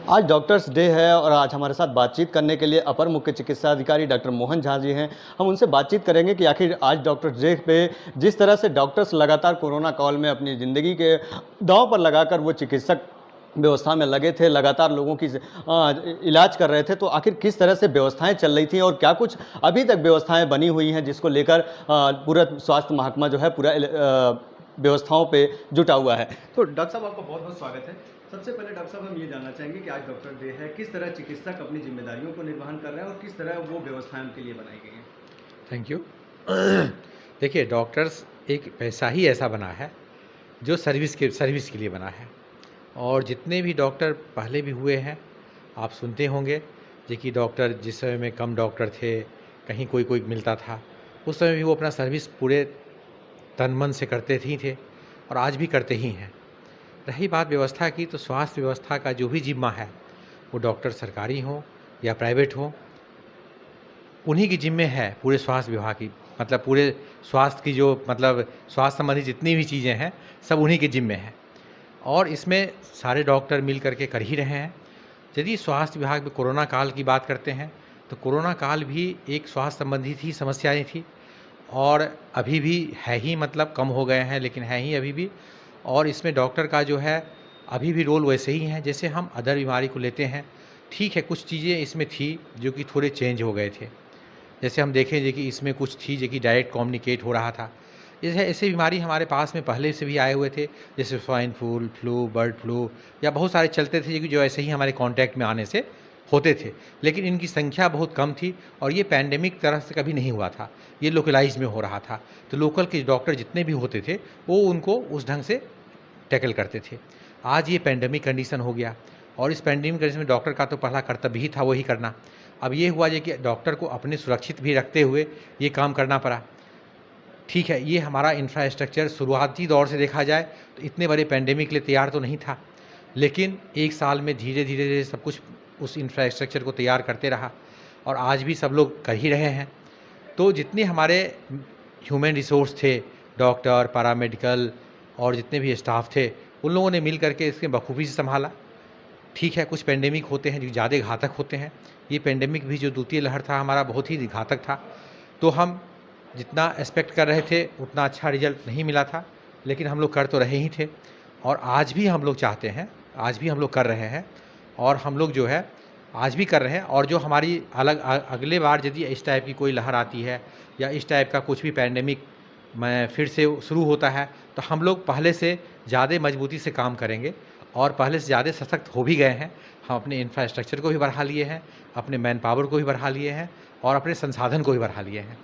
आज doctors day है और आज हमारे साथ बातचीत करने के लिए अपर मुख्य चिकित्सा अधिकारी डॉक्टर मोहन झा जी हैं। हम उनसे बातचीत करेंगे कि आखिर आज डॉक्टर्स डे पे जिस तरह से डॉक्टर्स लगातार कोरोना काल में अपनी ज़िंदगी के दांव पर लगाकर वो चिकित्सक व्यवस्था में लगे थे, लगातार लोगों की इलाज कर रहे थे, तो आखिर किस तरह से व्यवस्थाएं चल रही थी और क्या कुछ अभी तक व्यवस्थाएं बनी हुई हैं जिसको लेकर पूरा स्वास्थ्य महकमा जो है पूरा व्यवस्थाओं पे जुटा हुआ है। तो डॉक्टर साहब, आपका बहुत बहुत स्वागत है। सबसे पहले डॉक्टर साहब, हम ये जानना चाहेंगे कि आज डॉक्टर डे है, किस तरह चिकित्सक अपनी जिम्मेदारियों को निर्वहन कर रहे हैं और किस तरह वो व्यवस्थाएं उनके लिए बनाई गई हैं? Thank you. देखिए, डॉक्टर्स एक पैसा ही ऐसा बना है जो सर्विस के लिए बना है। और जितने भी डॉक्टर पहले भी हुए हैं, आप सुनते होंगे कि डॉक्टर जिस समय में कम डॉक्टर थे, कहीं कोई कोई मिलता था, उस समय भी वो अपना सर्विस पूरे तन मन से करते ही थे और आज भी करते ही हैं। रही बात व्यवस्था की, तो स्वास्थ्य व्यवस्था का जो भी जिम्मा है, वो डॉक्टर सरकारी हो या प्राइवेट हो, उन्हीं की जिम्मे है पूरे स्वास्थ्य विभाग की। मतलब पूरे स्वास्थ्य की जो स्वास्थ्य संबंधी जितनी भी चीज़ें हैं, सब उन्हीं के जिम्मे हैं और इसमें सारे डॉक्टर मिल करके कर ही रहे हैं। यदि स्वास्थ्य विभाग में कोरोना काल की बात करते हैं, तो कोरोना काल भी एक स्वास्थ्य संबंधी थी, समस्याएं थी और अभी भी है ही, कम हो गए हैं लेकिन है ही अभी भी। और इसमें डॉक्टर का जो है अभी भी रोल वैसे ही है जैसे हम अदर बीमारी को लेते हैं। ठीक है, कुछ चीज़ें इसमें थी जो कि थोड़े चेंज हो गए थे। जैसे हम देखें कि इसमें कुछ थी जो कि डायरेक्ट कम्युनिकेट हो रहा था। जैसे ऐसे बीमारी हमारे पास में पहले से भी आए हुए थे, जैसे स्वाइन फ्लू, बर्ड फ्लू या बहुत सारे चलते थे जो ऐसे ही हमारे कांटेक्ट में आने से होते थे, लेकिन इनकी संख्या बहुत कम थी और ये पैंडेमिक तरह से कभी नहीं हुआ था, ये लोकलाइज में हो रहा था। तो लोकल के डॉक्टर जितने भी होते थे, वो उनको उस ढंग से टैकल करते थे। आज ये पैंडेमिक कंडीशन हो गया और इस पैंडेमिक कंडीशन में डॉक्टर का तो पहला कर्तव्य ही था वही करना। अब ये हुआ कि डॉक्टर को अपने सुरक्षित भी रखते हुए ये काम करना पड़ा। ठीक है, ये हमारा इंफ्रास्ट्रक्चर शुरुआती दौर से देखा जाए तो इतने बड़े पैंडेमिक के लिए तैयार तो नहीं था, लेकिन एक साल में धीरे धीरे सब कुछ उस इंफ्रास्ट्रक्चर को तैयार करते रहा और आज भी सब लोग कर ही रहे हैं। तो जितने हमारे ह्यूमन रिसोर्स थे, डॉक्टर, पैरामेडिकल और जितने भी स्टाफ थे, उन लोगों ने मिल करके इसके बखूबी से संभाला। ठीक है, कुछ पेंडेमिक होते हैं जो ज़्यादा घातक होते हैं। ये पेंडेमिक भी जो द्वितीय लहर था हमारा, बहुत ही घातक था। तो हम जितना एक्सपेक्ट कर रहे थे उतना अच्छा रिजल्ट नहीं मिला था, लेकिन हम लोग कर तो रहे ही थे और आज भी हम लोग चाहते हैं, आज भी हम लोग कर रहे हैं और हम लोग जो है आज भी कर रहे हैं। और जो हमारी अगले बार यदि इस टाइप की कोई लहर आती है या इस टाइप का कुछ भी पैंडेमिक में फिर से शुरू होता है, तो हम लोग पहले से ज़्यादा मजबूती से काम करेंगे और पहले से ज़्यादा सशक्त हो भी गए हैं। हम अपने इंफ्रास्ट्रक्चर को भी बढ़ा लिए हैं, अपने मैन पावर को भी बढ़ा लिए हैं और अपने संसाधन को भी बढ़ा लिए हैं।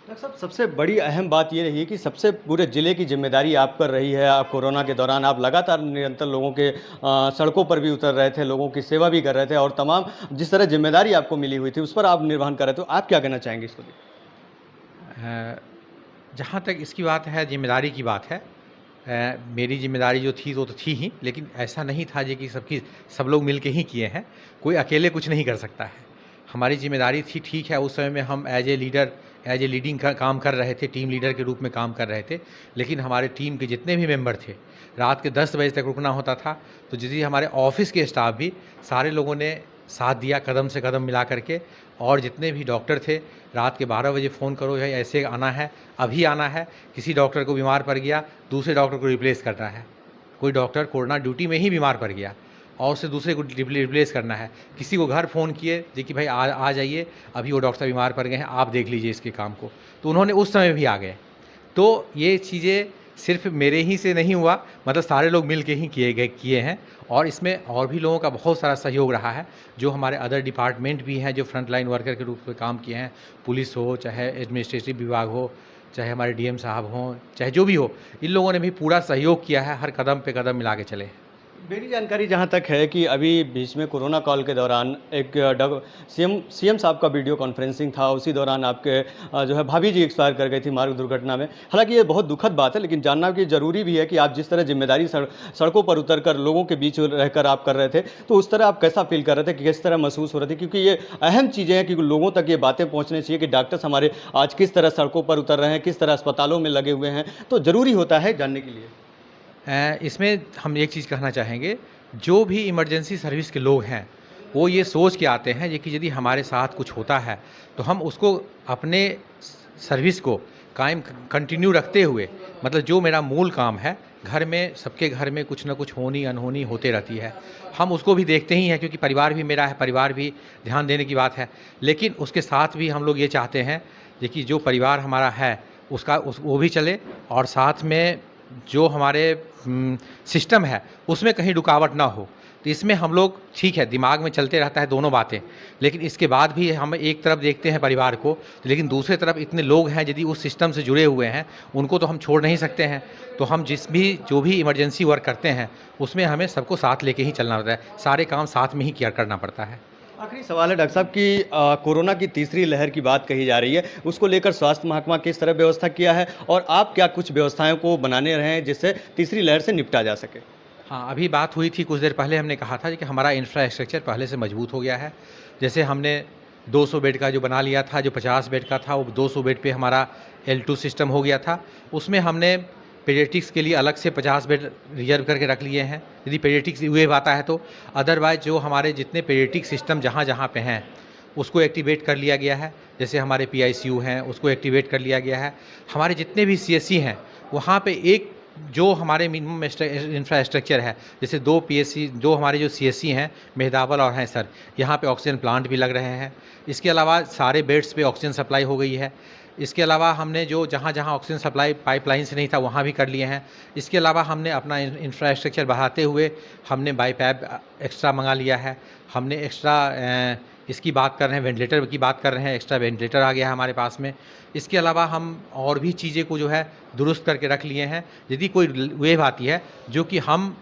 डॉक्टर साहब, सबसे बड़ी अहम बात ये रही है कि सबसे पूरे ज़िले की जिम्मेदारी आप कर रही है। आप कोरोना के दौरान आप लगातार निरंतर लोगों के सड़कों पर भी उतर रहे थे, लोगों की सेवा भी कर रहे थे और तमाम जिस तरह जिम्मेदारी आपको मिली हुई थी उस पर आप निर्वहन कर रहे थे। तो आप क्या कहना चाहेंगे इसको? जहाँ तक इसकी बात है, जिम्मेदारी की बात है, मेरी जिम्मेदारी जो थी वो तो थी ही, लेकिन ऐसा नहीं था कि सब लोग मिल के ही किए हैं। कोई अकेले कुछ नहीं कर सकता है। हमारी जिम्मेदारी थी, ठीक है, उस समय में हम एज ए लीडिंग का काम कर रहे थे, टीम लीडर के रूप में काम कर रहे थे। लेकिन हमारे टीम के जितने भी मेंबर थे, रात के 10 बजे तक रुकना होता था। तो जितने हमारे ऑफिस के स्टाफ भी, सारे लोगों ने साथ दिया कदम से कदम मिला करके। और जितने भी डॉक्टर थे, रात के 12 बजे फ़ोन करो, भाई ऐसे आना है, अभी आना है। किसी डॉक्टर को बीमार पड़ गया, दूसरे डॉक्टर को रिप्लेस करना है। कोई डॉक्टर कोरोना ड्यूटी में ही बीमार पड़ गया और उसे दूसरे को रिप्लेस करना है। किसी को घर फ़ोन किए कि भाई आ जाइए, अभी वो डॉक्टर बीमार पड़ गए हैं, आप देख लीजिए इसके काम को, तो उन्होंने उस समय भी आ गए। तो ये चीज़ें सिर्फ मेरे ही से नहीं हुआ, सारे लोग मिल के ही किए हैं और इसमें और भी लोगों का बहुत सारा सहयोग रहा है। जो हमारे अदर डिपार्टमेंट भी हैं, जो फ्रंट लाइन वर्कर के रूप में काम किए हैं, पुलिस हो, चाहे एडमिनिस्ट्रेटिव विभाग हो, चाहे हमारे डीएम साहब हों, चाहे जो भी हो, इन लोगों ने भी पूरा सहयोग किया है, हर कदम पे कदम मिला के चले हैं। मेरी जानकारी जहाँ तक है कि अभी बीच में कोरोना काल के दौरान एक सीएम साहब का वीडियो कॉन्फ्रेंसिंग था, उसी दौरान आपके जो है भाभी जी एक्सपायर कर गई थी मार्ग दुर्घटना में। हालांकि ये बहुत दुखद बात है, लेकिन जानना कि ज़रूरी भी है कि आप जिस तरह जिम्मेदारी सड़कों पर उतरकर लोगों के बीच रहकर आप कर रहे थे, तो उस तरह आप कैसा फील कर रहे थे, कि किस तरह महसूस हो रहे थे? क्योंकि ये अहम चीज़ें हैं कि लोगों तक ये बातें पहुँचनी चाहिए कि डॉक्टर्स हमारे आज किस तरह सड़कों पर उतर रहे हैं, किस तरह अस्पतालों में लगे हुए हैं, तो ज़रूरी होता है जानने के लिए। इसमें हम एक चीज़ कहना चाहेंगे जो भी इमरजेंसी सर्विस के लोग हैं वो ये सोच के आते हैं ये कि यदि हमारे साथ कुछ होता है तो हम उसको अपने सर्विस को कायम कंटिन्यू रखते हुए, मतलब जो मेरा मूल काम है, घर में सबके घर में कुछ ना कुछ होनी अनहोनी होते रहती है, हम उसको भी देखते ही हैं क्योंकि परिवार भी मेरा है, परिवार भी ध्यान देने की बात है। लेकिन उसके साथ भी हम लोग ये चाहते हैं कि जो परिवार हमारा है वो भी चले और साथ में जो हमारे सिस्टम है उसमें कहीं रुकावट ना हो। तो इसमें हम लोग ठीक है, दिमाग में चलते रहता है दोनों बातें, लेकिन इसके बाद भी हम एक तरफ देखते हैं परिवार को, लेकिन दूसरे तरफ इतने लोग हैं यदि उस सिस्टम से जुड़े हुए हैं उनको तो हम छोड़ नहीं सकते हैं। तो हम जो भी इमरजेंसी वर्क करते हैं उसमें हमें सबको साथ लेके ही चलना होता है, सारे काम साथ में ही किया करना पड़ता है। आखिरी सवाल है डॉक्टर साहब कि कोरोना की तीसरी लहर की बात कही जा रही है, उसको लेकर स्वास्थ्य महकमा किस तरह व्यवस्था किया है और आप क्या कुछ व्यवस्थाओं को बनाने रहे हैं जिससे तीसरी लहर से निपटा जा सके? हाँ, अभी बात हुई थी कुछ देर पहले, हमने कहा था कि हमारा इंफ्रास्ट्रक्चर पहले से मजबूत हो गया है। जैसे हमने 200 बेड का जो बना लिया था, जो 50 बेड का था वो 200 बेड पे हमारा L2 सिस्टम हो गया था। उसमें हमने पीडियाट्रिक्स के लिए अलग से 50 बेड रिजर्व करके रख लिए हैं यदि पीडियाट्रिक्स वेव आता है तो। अदरवाइज़ जो हमारे जितने पीडियाट्रिक सिस्टम जहाँ जहाँ पे हैं उसको एक्टिवेट कर लिया गया है। जैसे हमारे PICU हैं उसको एक्टिवेट कर लिया गया है। हमारे जितने भी CSC हैं वहाँ पे एक जो हमारे मिनिमम इंफ्रास्ट्रक्चर है, जैसे 2 PSC, जो हमारे जो CSC हैं मेहदावल और हैं सर, यहाँ पे ऑक्सीजन प्लांट भी लग रहे हैं। इसके अलावा सारे बेड्स पे ऑक्सीजन सप्लाई हो गई है। इसके अलावा हमने जो जहाँ जहाँ ऑक्सीजन सप्लाई पाइपलाइन से नहीं था वहाँ भी कर लिए हैं। इसके अलावा हमने अपना इंफ्रास्ट्रक्चर बढ़ाते हुए हमने बाईपैप एक्स्ट्रा मंगा लिया है। हमने एक्स्ट्रा इसकी बात कर रहे हैं, वेंटिलेटर की बात कर रहे हैं, एक्स्ट्रा वेंटिलेटर आ गया है हमारे पास में। इसके अलावा हम और भी चीज़ें को जो है दुरुस्त करके रख लिए हैं यदि कोई वेव आती है जो कि हम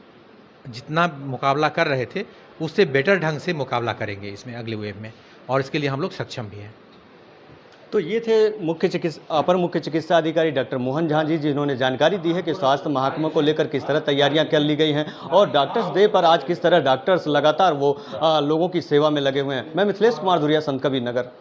जितना मुकाबला कर रहे थे उससे बेटर ढंग से मुकाबला करेंगे इसमें अगले वेव में, और इसके लिए हम लोग सक्षम भी हैं। तो ये थे अपर मुख्य चिकित्सा अधिकारी डॉक्टर मोहन झा जी, जिन्होंने जानकारी दी है कि स्वास्थ्य महकमे को लेकर किस तरह तैयारियां कर ली गई हैं और डॉक्टर्स डे पर आज किस तरह डॉक्टर्स लगातार वो लोगों की सेवा में लगे हुए हैं। मैं मिथिलेश कुमार धुरिया, संत कबीर नगर।